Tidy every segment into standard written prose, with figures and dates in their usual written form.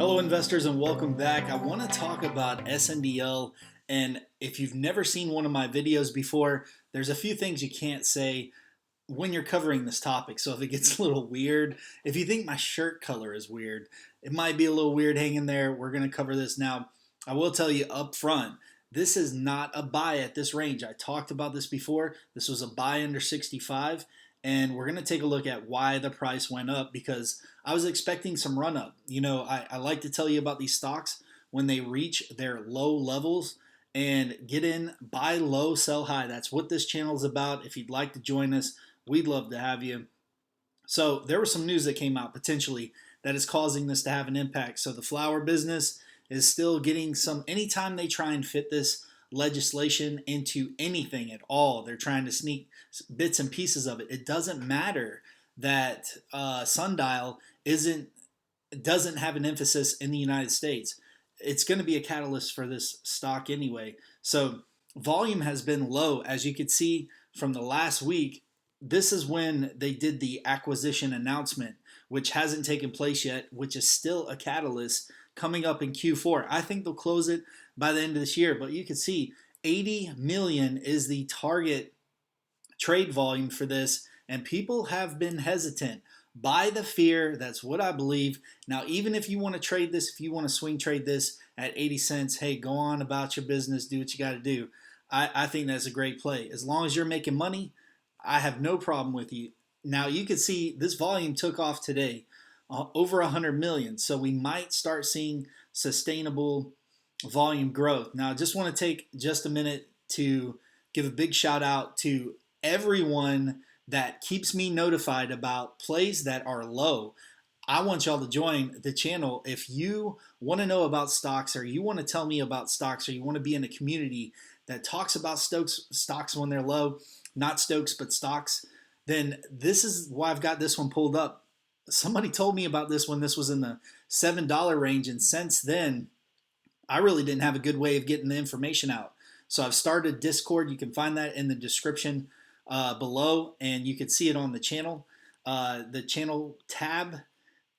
Hello, investors, and welcome back. I want to talk about SNDL. And if you've never seen one of my videos before, there's a few things you can't say when you're covering this topic. So if it gets a little weird, if you think my shirt color is weird, it might be a little weird hanging there. We're going to cover this now. I will tell you up front, this is not a buy at this range. I talked about this before. This was a buy under 65. And we're going to take a look at why the price went up because I was expecting some run up. You know, I like to tell you about these stocks when they reach their low levels and get in, buy low, sell high. That's what this channel is about. If you'd like to join us, we'd love to have you. So there was some news that came out potentially that is causing this to have an impact. So the flower business is still getting some, anytime they try and fit this legislation into anything at all, they're trying to sneak bits and pieces of it. It doesn't matter that Sundial doesn't have an emphasis in the United States. It's going to be a catalyst for this stock anyway. So volume has been low, as you could see from the last week. This is when they did the acquisition announcement, which hasn't taken place yet, which is still a catalyst coming up in Q4. I think they'll close it by the end of this year, but you can see 80 million is the target trade volume for this, and people have been hesitant by the fear. That's what I believe. Now, even if you want to trade this, if you want to swing trade this at 80 cents, hey, go on about your business, do what you got to do. I think that's a great play. As long as you're making money, I have no problem with you. Now, you can see this volume took off today, over 100 million. So we might start seeing sustainable volume growth. Now, I just want to take just a minute to give a big shout out to everyone that keeps me notified about plays that are low. I want y'all to join the channel. If you want to know about stocks, or you want to tell me about stocks, or you want to be in a community that talks about stocks when they're low, not Stokes, but stocks, then this is why I've got this one pulled up. Somebody told me about this when this was in the $7 range, and since then, I really didn't have a good way of getting the information out. So I've started Discord. You can find that in the description below, and you can see it on the channel tab,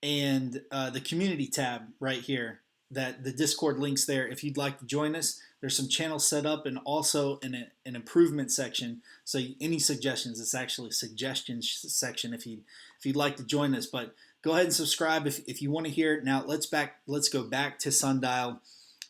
and the community tab right here. That the Discord links there. If you'd like to join us, there's some channels set up, and also an improvement section. So any suggestions? It's actually a suggestions section if you'd like to join us. But go ahead and subscribe if you want to hear it. Now let's go back to Sundial,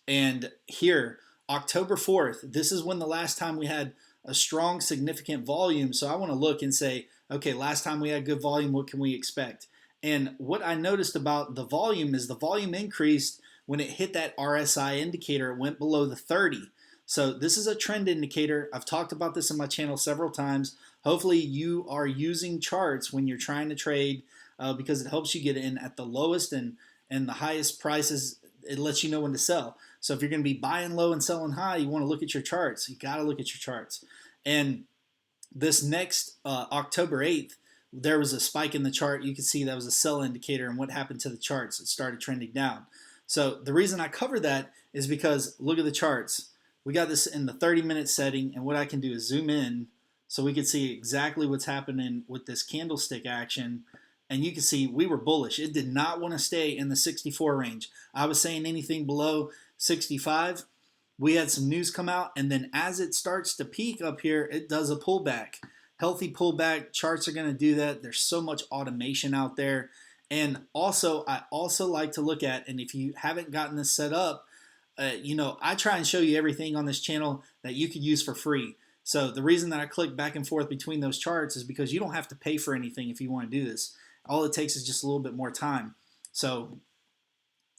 and here October 4th. This is when the last time we had a strong, significant volume. So I want to look and say, okay, last time we had good volume, what can we expect? And what I noticed about the volume is the volume increased when it hit that RSI indicator. It went below the 30. So this is a trend indicator. I've talked about this in my channel several times. Hopefully you are using charts when you're trying to trade because it helps you get in at the lowest and the highest prices. It lets you know when to sell. So if you're going to be buying low and selling high, you want to look at your charts. You got to look at your charts. And this next October 8th, there was a spike in the chart. You can see that was a sell indicator. And what happened to the charts? It started trending down. So the reason I cover that is because look at the charts. We got this in the 30-minute setting, and what I can do is zoom in so we can see exactly what's happening with this candlestick action. And you can see we were bullish. It did not want to stay in the 64 range. I was saying anything below 65. We had some news come out, and then as it starts to peak up here, it does a pullback. Healthy pullback. Charts are going to do that. There's so much automation out there. And also, I also like to look at, and if you haven't gotten this set up, I try and show you everything on this channel that you could use for free. So the reason that I click back and forth between those charts is because you don't have to pay for anything if you want to do this. All it takes is just a little bit more time. So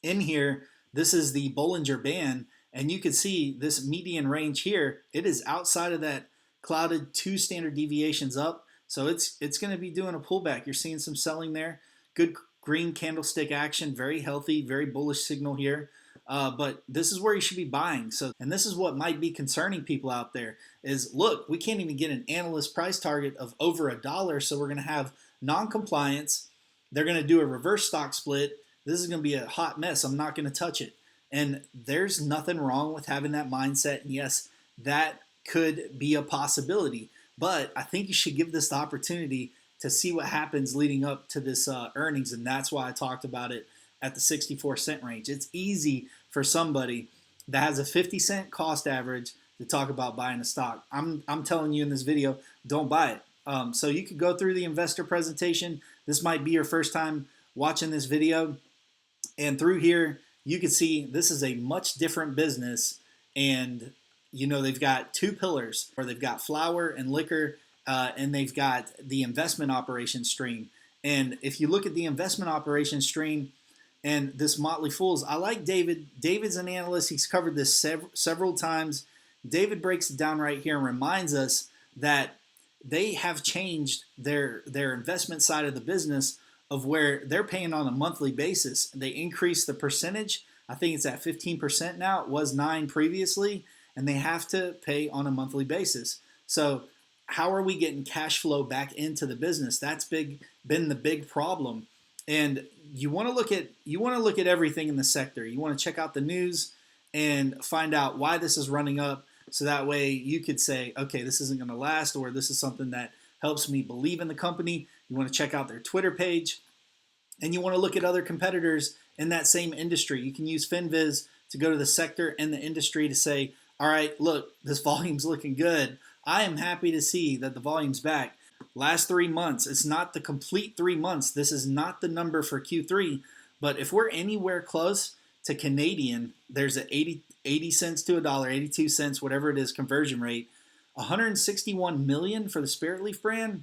in here, this is the Bollinger Band, and you can see this median range here. It is outside of that clouded 2 standard deviations up. So it's going to be doing a pullback. You're seeing some selling there. Good green candlestick action, very healthy, very bullish signal here. But this is where you should be buying. So, and this is what might be concerning people out there is, look, we can't even get an analyst price target of over $1. So we're going to have non-compliance. They're going to do a reverse stock split. This is going to be a hot mess. I'm not going to touch it. And there's nothing wrong with having that mindset. And yes, that could be a possibility. But I think you should give this the opportunity to see what happens leading up to this earnings. And that's why I talked about it at the 64 cent range. It's easy for somebody that has a 50-cent cost average to talk about buying a stock. I'm telling you in this video, don't buy it. So you could go through the investor presentation. This might be your first time watching this video. And through here, you can see this is a much different business. And, you know, they've got two pillars, where they've got flour and liquor, and they've got the investment operation stream. And if you look at the investment operation stream and this Motley Fools, I like David. David's an analyst. He's covered this several times. David breaks it down right here and reminds us that they have changed their investment side of the business, of where they're paying on a monthly basis. They increased the percentage. I think it's at 15% now. It was 9% previously, and they have to pay on a monthly basis. So how are we getting cash flow back into the business? That's been the big problem. And you want to look at everything in the sector. You want to check out the news and find out why this is running up, so that way you could say, okay, this isn't going to last, or this is something that helps me believe in the company. You want to check out their Twitter page, and you want to look at other competitors in that same industry. You can use FinViz to go to the sector and the industry to say, all right, look, this volume's looking good. I am happy to see that the volume's back. Last 3 months, it's not the complete 3 months. This is not the number for Q3, but if we're anywhere close to Canadian, there's an 80 cents to a dollar, 82 cents, whatever it is, conversion rate. 161 million for the Spirit Leaf brand.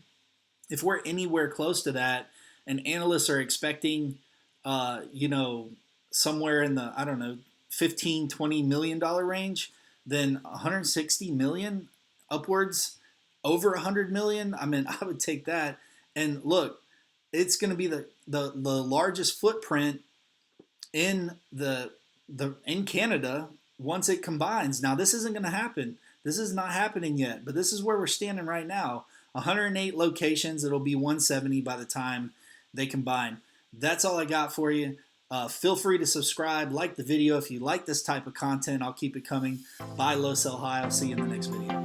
If we're anywhere close to that, and analysts are expecting, somewhere in the, I don't know, 15, $20 million range, then 160 million upwards, over 100 million. I mean, I would take that. And look, it's going to be the largest footprint in in Canada once it combines. Now, this isn't going to happen. This is not happening yet, but this is where we're standing right now. 108 locations. It'll be 170 by the time they combine. That's all I got for you. Feel free to subscribe, like the video if you like this type of content. I'll keep it coming. Buy low, sell high. I'll see you in the next video.